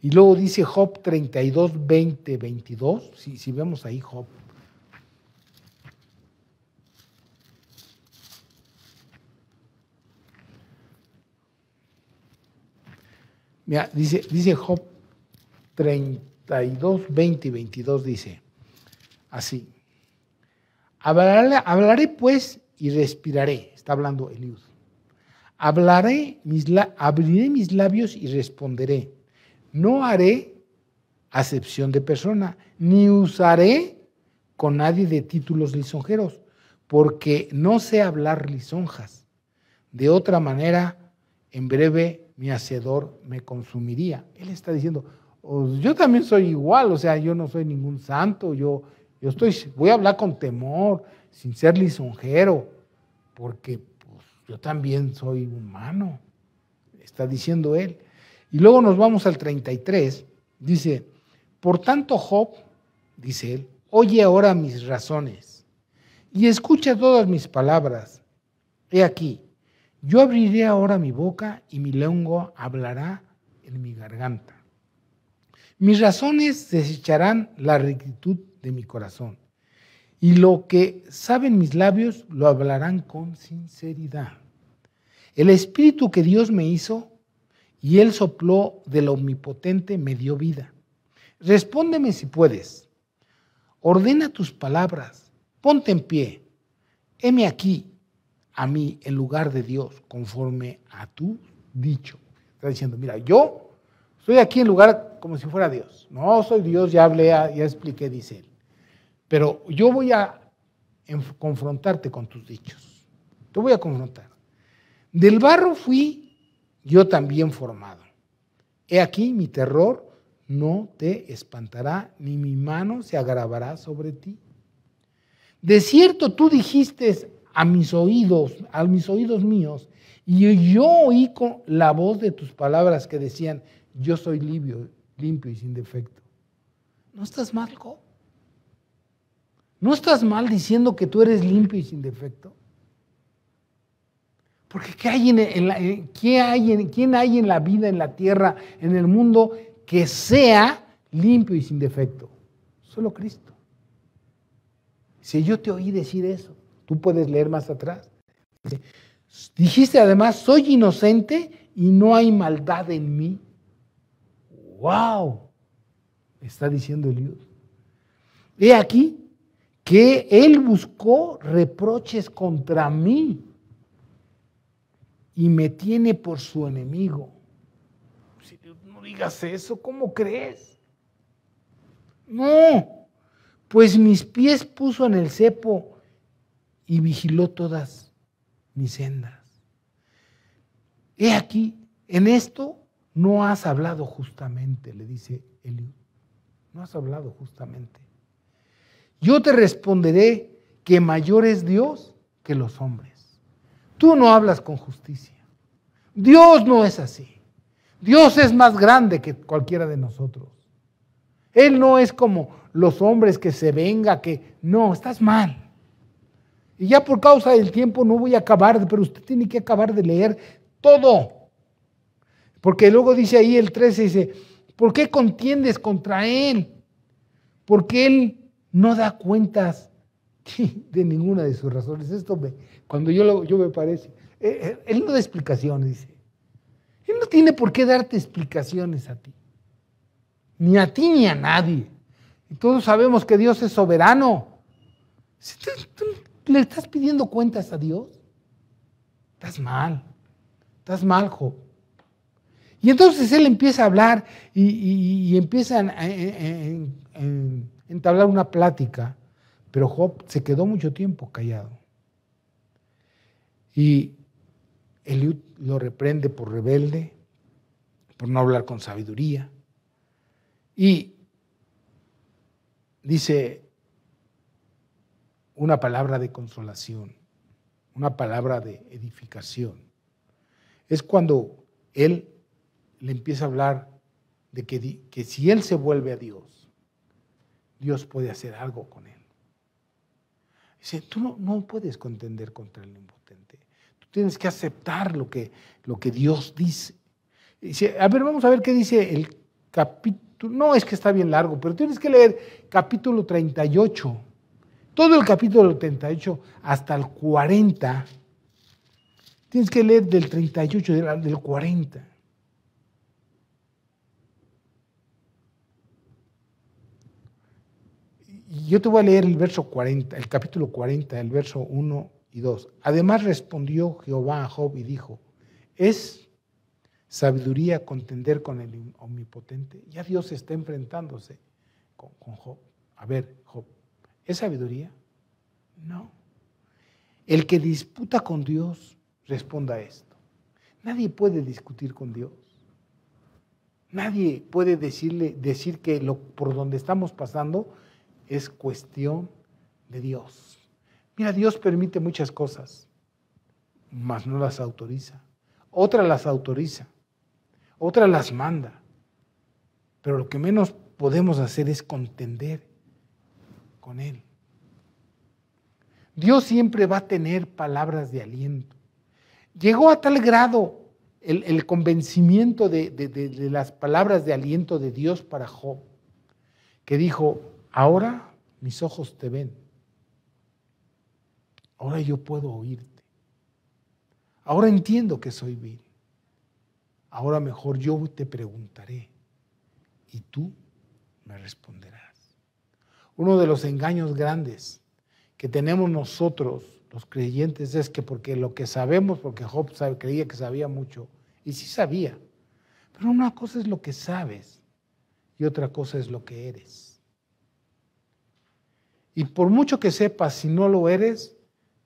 Y luego dice Job 32, 20, 22. Si vemos ahí Job. Mira, dice Job 32, 20 y 22, dice así. Hablaré pues y respiraré. Está hablando Eliud. Abriré mis labios y responderé. No haré acepción de persona, ni usaré con nadie de títulos lisonjeros, porque no sé hablar lisonjas. De otra manera, en breve mi hacedor me consumiría. Él está diciendo, yo también soy igual, o sea, yo no soy ningún santo, yo voy a hablar con temor, sin ser lisonjero, porque pues, yo también soy humano, está diciendo él. Y luego nos vamos al 33, dice, por tanto Job, dice él, oye ahora mis razones y escucha todas mis palabras. He aquí, yo abriré ahora mi boca y mi lengua hablará en mi garganta. Mis razones desecharán la rectitud de mi corazón y lo que saben mis labios lo hablarán con sinceridad. El espíritu que Dios me hizo y él sopló del omnipotente me dio vida. Respóndeme si puedes. Ordena tus palabras. Ponte en pie. Heme aquí a mí en lugar de Dios, conforme a tu dicho. Está diciendo, mira, yo estoy aquí en lugar como si fuera Dios. No soy Dios, ya hablé, ya expliqué, dice él. Pero yo voy a confrontarte con tus dichos. Te voy a confrontar. Del barro fui yo también formado. He aquí mi terror no te espantará, ni mi mano se agravará sobre ti. De cierto tú dijiste a mis oídos míos, y yo oí con la voz de tus palabras que decían, yo soy limpio y sin defecto. ¿No estás mal, Job? ¿No estás mal diciendo que tú eres limpio y sin defecto? Porque ¿quién hay en la vida, en la tierra, en el mundo, que sea limpio y sin defecto? Solo Cristo. Si yo te oí decir eso, tú puedes leer más atrás. Dijiste además, soy inocente y no hay maldad en mí. ¡Wow! Está diciendo Eliud. He aquí que él buscó reproches contra mí y me tiene por su enemigo. Si no digas eso, ¿cómo crees? No, pues mis pies puso en el cepo y vigiló todas mis sendas. He aquí, en esto no has hablado justamente, le dice Eliud. No has hablado justamente. Yo te responderé que mayor es Dios que los hombres. Tú no hablas con justicia. Dios no es así. Dios es más grande que cualquiera de nosotros. Él no es como los hombres que se venga, que no, estás mal. Y ya por causa del tiempo no voy a acabar, pero usted tiene que acabar de leer todo. Porque luego dice ahí el 13, dice, ¿por qué contiendes contra él? Porque él no da cuentas de ninguna de sus razones. Esto cuando yo me parece, él no da explicaciones, dice. Él no tiene por qué darte explicaciones a ti. Ni a ti ni a nadie. Y todos sabemos que Dios es soberano. Si tú le estás pidiendo cuentas a Dios, estás mal, Job. Y entonces él empieza a hablar y empieza a entablar una plática, pero Job se quedó mucho tiempo callado. Y Eliud lo reprende por rebelde, por no hablar con sabiduría. Y dice una palabra de consolación, una palabra de edificación. Es cuando él le empieza a hablar de que si él se vuelve a Dios, Dios puede hacer algo con él. Dice, tú no puedes contender contra el impotente. Tú tienes que aceptar lo que Dios dice. A ver, vamos a ver qué dice el capítulo. No, es que está bien largo, pero tienes que leer capítulo 38. Todo el capítulo 38 hasta el 40. Tienes que leer del 38 del 40. Y yo te voy a leer el verso 40, el capítulo 40, el verso 1 y 2. Además respondió Jehová a Job y dijo, ¿es sabiduría contender con el omnipotente? Ya Dios está enfrentándose con Job. A ver, Job, ¿es sabiduría? No. El que disputa con Dios, responda esto. Nadie puede discutir con Dios. Nadie puede decir que por donde estamos pasando es cuestión de Dios. Mira, Dios permite muchas cosas, mas no las autoriza. Otras las autoriza, otras las manda. Pero lo que menos podemos hacer es contender con Él. Dios siempre va a tener palabras de aliento. Llegó a tal grado el convencimiento de las palabras de aliento de Dios para Job, que dijo, ahora mis ojos te ven, ahora yo puedo oírte, ahora entiendo que soy vil, ahora mejor yo te preguntaré y tú me responderás. Uno de los engaños grandes que tenemos nosotros, los creyentes, es que porque lo que sabemos, porque Job creía que sabía mucho, y sí sabía, pero una cosa es lo que sabes y otra cosa es lo que eres. Y por mucho que sepas, si no lo eres,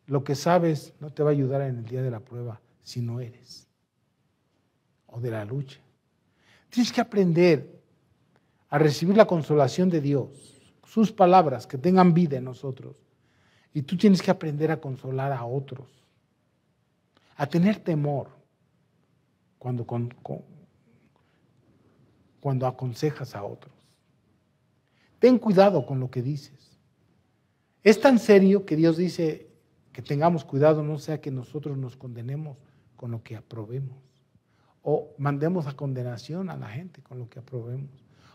lo que sabes no te va a ayudar en el día de la prueba, si no eres, o de la lucha. Tienes que aprender a recibir la consolación de Dios, sus palabras que tengan vida en nosotros. Y tú tienes que aprender a consolar a otros, a tener temor cuando aconsejas a otros. Ten cuidado con lo que dices. Es tan serio que Dios dice que tengamos cuidado, no sea que nosotros nos condenemos con lo que aprobemos, o mandemos a condenación a la gente con lo que aprobemos,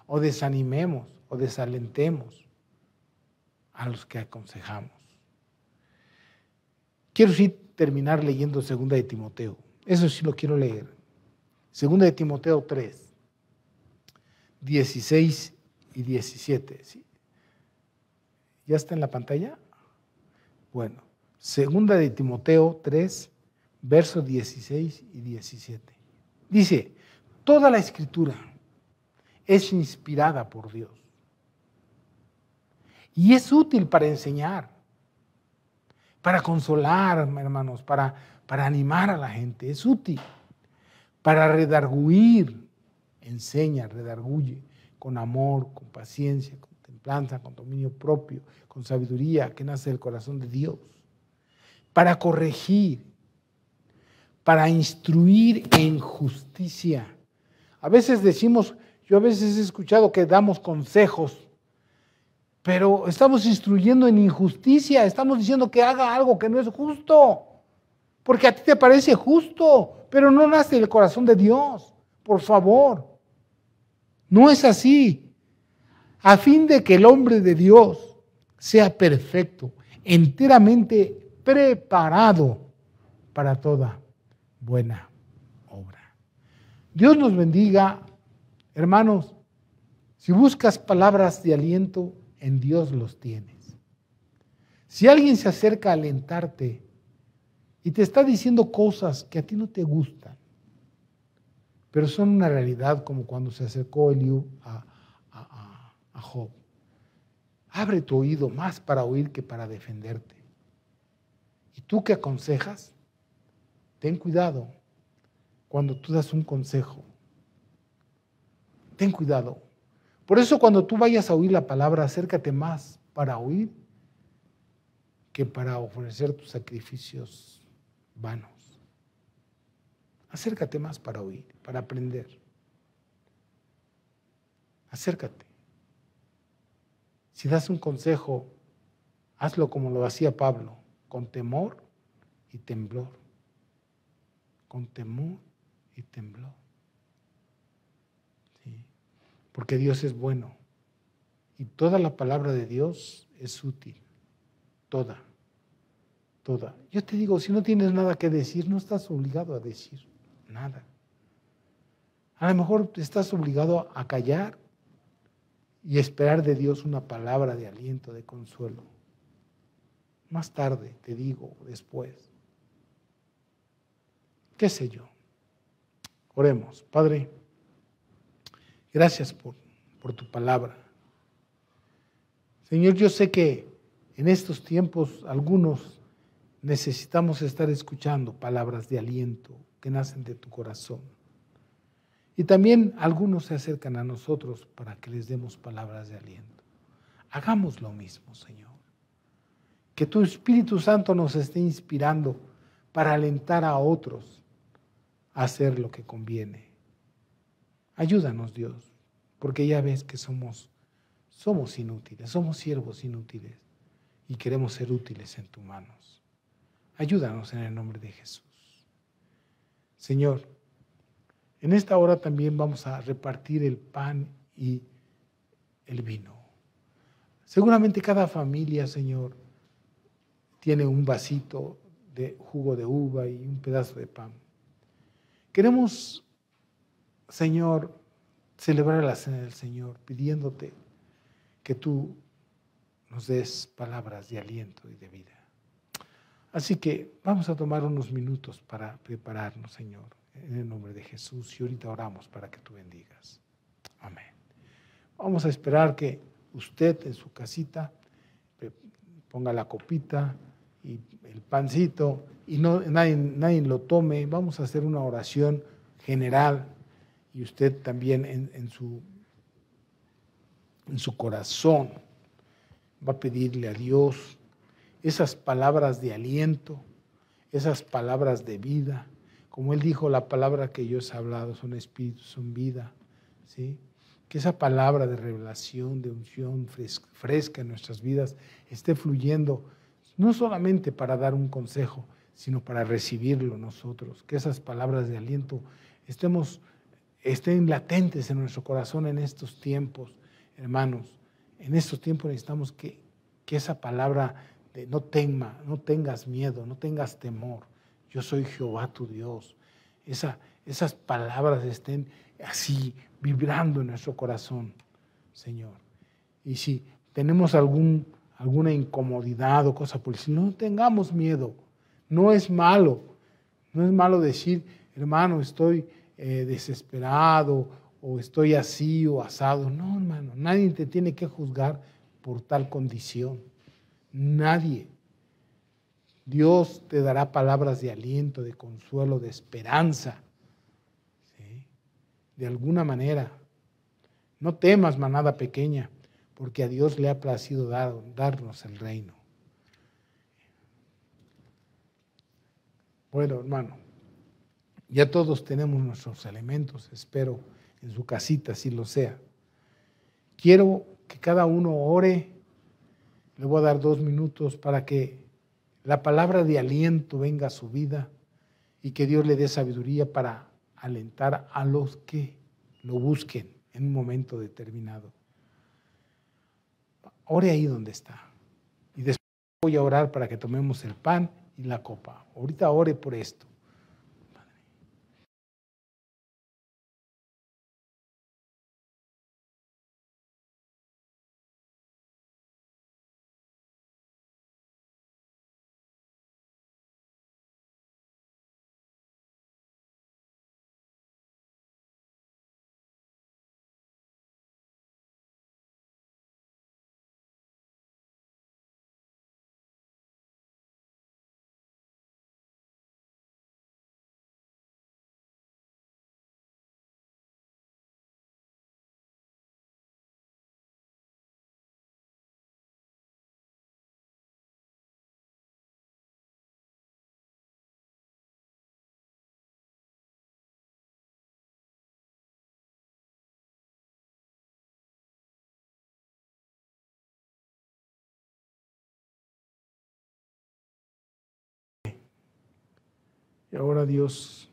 o desanimemos o desalentemos a los que aconsejamos. Quiero sí terminar leyendo 2 de Timoteo. Eso sí lo quiero leer. 2 de Timoteo 3, 16 y 17. ¿Sí? ¿Ya está en la pantalla? Bueno, 2 de Timoteo 3, versos 16 y 17. Dice, toda la escritura es inspirada por Dios y es útil para enseñar, para consolar, hermanos, para animar a la gente. Es útil para redarguir, enseña, redarguye con amor, con paciencia, con templanza, con dominio propio, con sabiduría que nace del corazón de Dios, para corregir, para instruir en justicia. A veces decimos, yo a veces he escuchado que damos consejos, pero estamos instruyendo en injusticia, estamos diciendo que haga algo que no es justo, porque a ti te parece justo, pero no nace del corazón de Dios, por favor. No es así. A fin de que el hombre de Dios sea perfecto, enteramente preparado para toda buena obra. Dios nos bendiga, hermanos. Si buscas palabras de aliento, en Dios los tienes. Si alguien se acerca a alentarte y te está diciendo cosas que a ti no te gustan, pero son una realidad, como cuando se acercó Eliú a Job, abre tu oído más para oír que para defenderte. Y tú que aconsejas, ten cuidado cuando tú das un consejo. Ten cuidado. Por eso cuando tú vayas a oír la palabra, acércate más para oír que para ofrecer tus sacrificios vanos. Acércate más para oír, para aprender. Acércate. Si das un consejo, hazlo como lo hacía Pablo, con temor y temblor. Con temor y temblor. porque Dios es bueno y toda la palabra de Dios es útil, toda. Yo te digo, si no tienes nada que decir, no estás obligado a decir nada. A lo mejor estás obligado a callar y esperar de Dios una palabra de aliento, de consuelo. Más tarde, te digo, después. ¿Qué sé yo? Oremos. Padre, gracias por tu palabra. Señor, yo sé que en estos tiempos algunos necesitamos estar escuchando palabras de aliento que nacen de tu corazón. Y también algunos se acercan a nosotros para que les demos palabras de aliento. Hagamos lo mismo, Señor. Que tu Espíritu Santo nos esté inspirando para alentar a otros a hacer lo que conviene. Ayúdanos, Dios, porque ya ves que somos inútiles, somos siervos inútiles y queremos ser útiles en tus manos. Ayúdanos en el nombre de Jesús. Señor, en esta hora también vamos a repartir el pan y el vino. Seguramente cada familia, Señor, tiene un vasito de jugo de uva y un pedazo de pan. Queremos, Señor, celebrar la cena del Señor pidiéndote que tú nos des palabras de aliento y de vida. Así que vamos a tomar unos minutos para prepararnos, Señor, en el nombre de Jesús, y ahorita oramos para que tú bendigas. Amén. Vamos a esperar que usted en su casita ponga la copita y el pancito y nadie lo tome. Vamos a hacer una oración general y usted también en su corazón va a pedirle a Dios esas palabras de aliento, esas palabras de vida. Como Él dijo, la palabra que yo he hablado son espíritu, son vida, ¿sí? Que esa palabra de revelación, de unción fresca en nuestras vidas esté fluyendo, no solamente para dar un consejo, sino para recibirlo nosotros. Que esas palabras de aliento estén latentes en nuestro corazón en estos tiempos, hermanos. En estos tiempos necesitamos que esa palabra de no tengas miedo, no tengas temor. Yo soy Jehová tu Dios. Esas palabras estén así vibrando en nuestro corazón, Señor. Y si tenemos alguna incomodidad o cosa por decir, no tengamos miedo. No es malo decir, hermano, estoy desesperado o estoy así o asado. No, hermano, nadie te tiene que juzgar por tal condición. Nadie. Dios te dará palabras de aliento, de consuelo, de esperanza. ¿Sí? De alguna manera. No temas, manada pequeña, porque a Dios le ha placido darnos el reino. Bueno, hermano, ya todos tenemos nuestros elementos, espero en su casita así lo sea. Quiero que cada uno ore. Le voy a dar 2 minutos para que la palabra de aliento venga a su vida y que Dios le dé sabiduría para alentar a los que lo busquen en un momento determinado. Ore ahí donde está. Y después voy a orar para que tomemos el pan y la copa. Ahorita ore por esto. Y ahora Dios,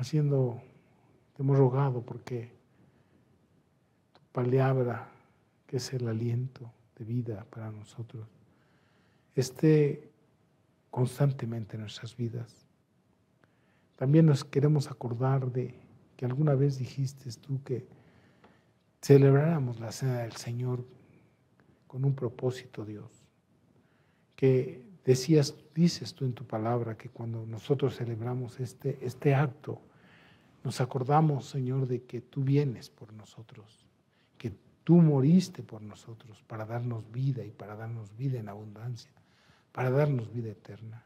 te hemos rogado porque palabra, que es el aliento de vida para nosotros, esté constantemente en nuestras vidas. También nos queremos acordar de que alguna vez dijiste tú que celebráramos la cena del Señor con un propósito, Dios. Que dices tú en tu palabra que cuando nosotros celebramos este acto, nos acordamos, Señor, de que tú vienes por nosotros, que tú moriste por nosotros para darnos vida y para darnos vida en abundancia, para darnos vida eterna.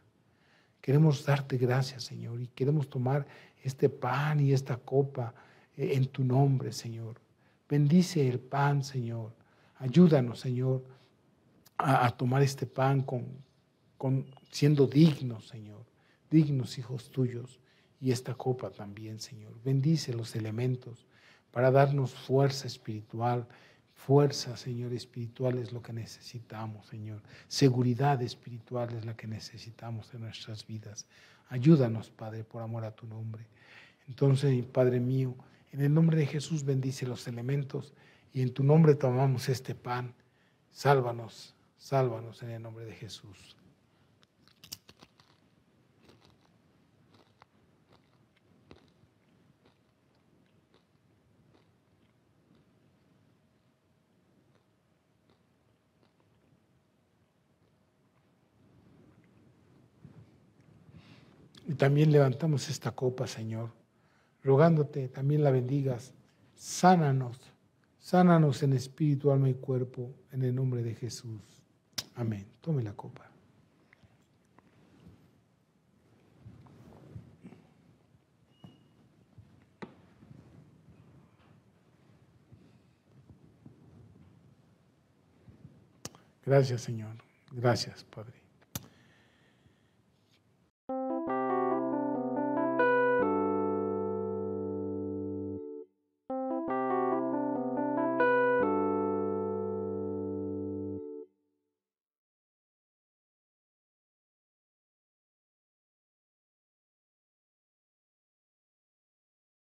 Queremos darte gracias, Señor, y queremos tomar este pan y esta copa en tu nombre, Señor. Bendice el pan, Señor. Ayúdanos, Señor, a tomar este pan siendo dignos, Señor, dignos hijos tuyos, y esta copa también, Señor. Bendice los elementos para darnos fuerza espiritual. Fuerza, Señor, espiritual es lo que necesitamos, Señor. Seguridad espiritual es la que necesitamos en nuestras vidas. Ayúdanos, Padre, por amor a tu nombre. Entonces, Padre mío, en el nombre de Jesús bendice los elementos y en tu nombre tomamos este pan. Sálvanos, sálvanos en el nombre de Jesús. Y también levantamos esta copa, Señor, rogándote también la bendigas. Sánanos, sánanos en espíritu, alma y cuerpo, en el nombre de Jesús. Amén. Tome la copa. Gracias, Señor. Gracias, Padre.